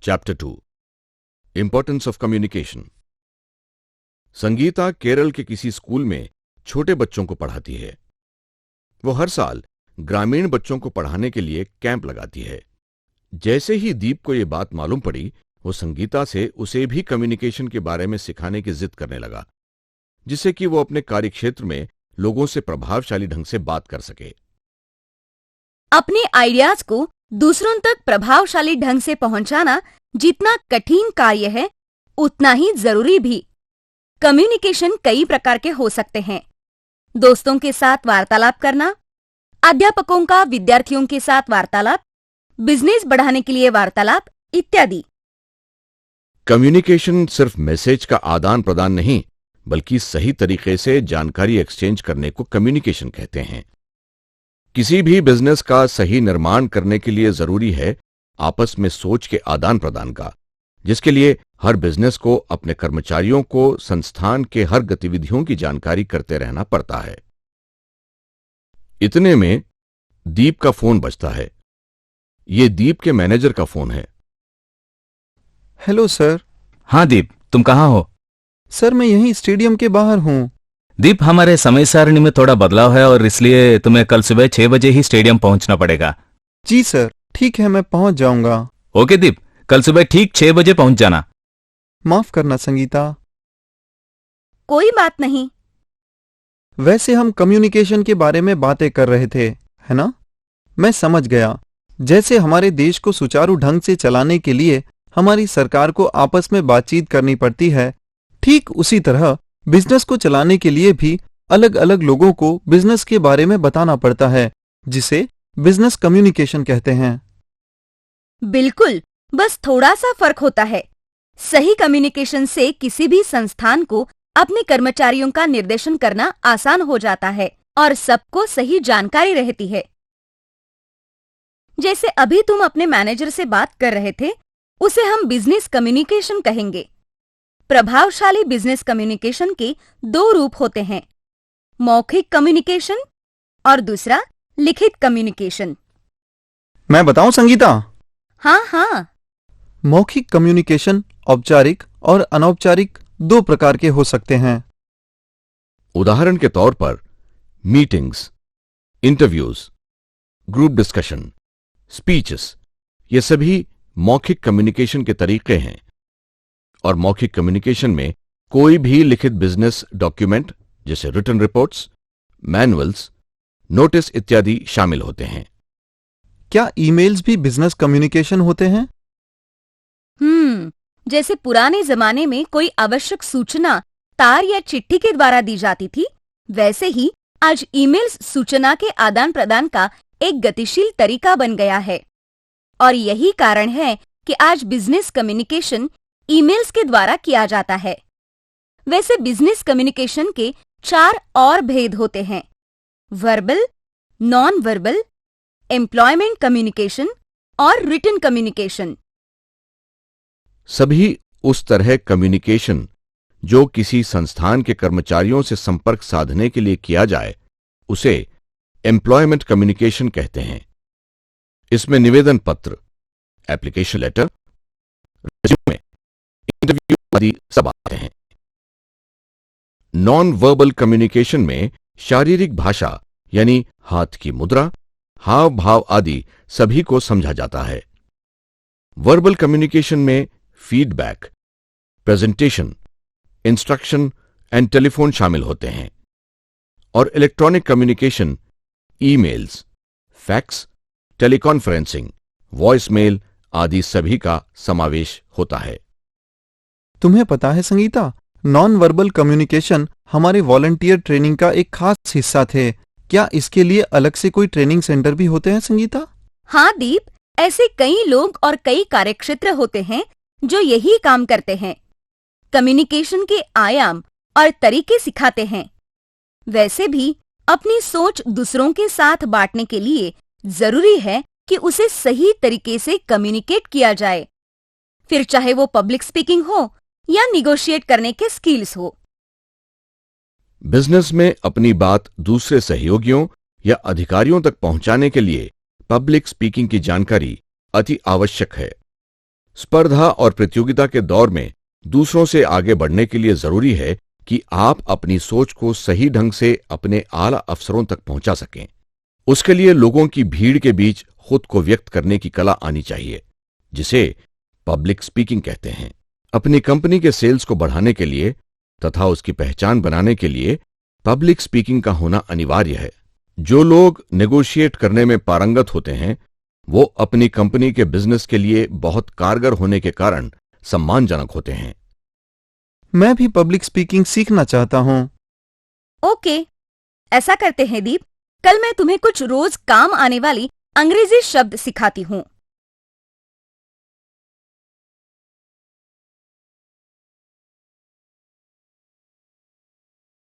Chapter 2 importance of communication. Sangeeta Kerala के किसी school में छोटे बच्चों को पढ़ाती है। वो हर साल ग्रामीण बच्चों को पढ़ाने के लिए कैंप लगाती है। जैसे ही दीप को यह बात मालूम पड़ी, वो संगीता से उसे भी कम्युनिकेशन के बारे में सिखाने की जिद करने लगा, जिससे कि वो अपने कार्यक्षेत्र में लोगों से प्रभावशाली ढंग से बात कर सके। अपने आइडियाज को दूसरों तक प्रभावशाली ढंग से पहुंचाना जितना कठिन कार्य है, उतना ही जरूरी भी। कम्युनिकेशन कई प्रकार के हो सकते हैं। दोस्तों के साथ वार्तालाप करना, अध्यापकों का विद्यार्थियों के साथ वार्तालाप, बिजनेस बढ़ाने के लिए वार्तालाप इत्यादि। कम्युनिकेशन सिर्फ मैसेज का आदान प्रदान नहीं, बल्कि सही तरीके से जानकारी एक्सचेंज करने को कम्युनिकेशन कहते हैं। किसी भी बिजनेस का सही निर्माण करने के लिए जरूरी है आपस में सोच के आदान प्रदान का, जिसके लिए हर बिजनेस को अपने कर्मचारियों को संस्थान के हर गतिविधियों की जानकारी करते रहना पड़ता है। इतने में दीप का फोन बजता है। ये दीप के मैनेजर का फोन है। Hello sir. हाँ दीप, तुम कहाँ हो? सर मैं यहीं स्टेडियम के बाहर हूँ। दीप, हमारे समय सारणी में थोड़ा बदलाव है और इसलिए तुम्हें कल सुबह 6 बजे ही स्टेडियम पहुंचना पड़ेगा। जी सर, ठीक है, मैं पहुंच जाऊंगा। ओके दीप, कल सुबह ठीक 6 बजे पहुंच जाना। माफ करना संगीता। कोई बात नहीं। वैसे हम कम्युनिकेशन के बारे में बातें कर रहे थे, है ना? मैं समझ गया। जैसे हमारे देश को सुचारू ढंग से चलाने के लिए हमारी सरकार को आपस में बातचीत करनी पड़ती है, ठीक उसी तरह बिजनेस को चलाने के लिए भी अलग अलग लोगों को बिजनेस के बारे में बताना पड़ता है, जिसे बिजनेस कम्युनिकेशन कहते हैं। बिल्कुल, बस थोड़ा सा फर्क होता है। सही कम्युनिकेशन से किसी भी संस्थान को अपने कर्मचारियों का निर्देशन करना आसान हो जाता है और सबको सही जानकारी रहती है। जैसे अभी तुम अपने मैनेजर से बात कर रहे थे, उसे हम बिजनेस कम्युनिकेशन कहेंगे। प्रभावशाली बिजनेस कम्युनिकेशन के 2 रूप होते हैं, मौखिक कम्युनिकेशन और दूसरा लिखित कम्युनिकेशन। मैं बताऊं संगीता? हाँ हाँ। मौखिक कम्युनिकेशन औपचारिक और अनौपचारिक 2 प्रकार के हो सकते हैं। उदाहरण के तौर पर meetings, interviews, group discussion, speeches, ये सभी मौखिक कम्युनिकेशन के तरीके हैं। और मौखिक कम्युनिकेशन में कोई भी लिखित बिजनेस डॉक्यूमेंट जैसे रिटन रिपोर्ट्स, मैनुअल्स, नोटिस इत्यादि शामिल होते हैं। क्या ईमेल्स भी बिजनेस कम्युनिकेशन होते हैं? जैसे पुराने जमाने में कोई आवश्यक सूचना तार या चिट्ठी के द्वारा दी जाती थी, वैसे ही आज ईमेल्स सूचना के आदान प्रदान का एक गतिशील तरीका बन गया है। और यही कारण है कि आज बिजनेस कम्युनिकेशन ईमेल्स के द्वारा किया जाता है। वैसे बिजनेस कम्युनिकेशन के 4 और भेद होते हैं: verbal, non verbal, employment communication और रिटन कम्युनिकेशन। सभी उस तरह कम्युनिकेशन जो किसी संस्थान के कर्मचारियों से संपर्क साधने के लिए किया जाए, उसे एम्प्लॉयमेंट कम्युनिकेशन कहते हैं। इसमें निवेदन पत्र, एप्लीकेशन लेटर, रिज्यूमे, इंटरव्यू आदि सब आते हैं। नॉन वर्बल कम्युनिकेशन में शारीरिक भाषा यानी हाथ की मुद्रा, हाव भाव आदि सभी को समझा जाता है। वर्बल कम्युनिकेशन में feedback, presentation, instruction and telephone शामिल होते हैं। और electronic communication emails, fax, teleconferencing, voicemail आदि सभी का समावेश होता है। तुम्हें पता है संगीता, नॉन वर्बल कम्युनिकेशन हमारे वॉलंटियर ट्रेनिंग का एक खास हिस्सा थे। क्या इसके लिए अलग से कोई ट्रेनिंग सेंटर भी होते हैं संगीता? हाँ दीप, ऐसे कई लोग और कई कार्यक्षेत्र होते हैं जो यही काम करते हैं। कम्युनिकेशन के आयाम और तरीके सिखाते हैं। वैसे भी अपनी सोच दूसरों के साथ बांटने के लिए जरूरी है कि उसे सही तरीके से कम्युनिकेट किया जाए, फिर चाहे वो पब्लिक स्पीकिंग हो या निगोशिएट करने के स्किल्स हो। बिजनेस में अपनी बात दूसरे सहयोगियों या अधिकारियों तक पहुंचाने के लिए पब्लिक स्पीकिंग की जानकारी अति आवश्यक है। स्पर्धा और प्रतियोगिता के दौर में दूसरों से आगे बढ़ने के लिए जरूरी है कि आप अपनी सोच को सही ढंग से अपने आला अफसरों तक पहुंचा सकें। उसके लिए लोगों की भीड़ के बीच खुद को व्यक्त करने की कला आनी चाहिए, जिसे पब्लिक स्पीकिंग कहते हैं। अपनी कंपनी के सेल्स को बढ़ाने के लिए तथा उसकी पहचान बनाने के लिए पब्लिक स्पीकिंग का होना अनिवार्य है। जो लोग नेगोशिएट करने में पारंगत होते हैं वो अपनी कंपनी के बिजनेस के लिए बहुत कारगर होने के कारण सम्मानजनक होते हैं। मैं भी पब्लिक स्पीकिंग सीखना चाहता हूँ। ओके, ऐसा करते हैं दीप, कल मैं तुम्हें कुछ रोज काम आने वाली अंग्रेजी शब्द सिखाती हूँ।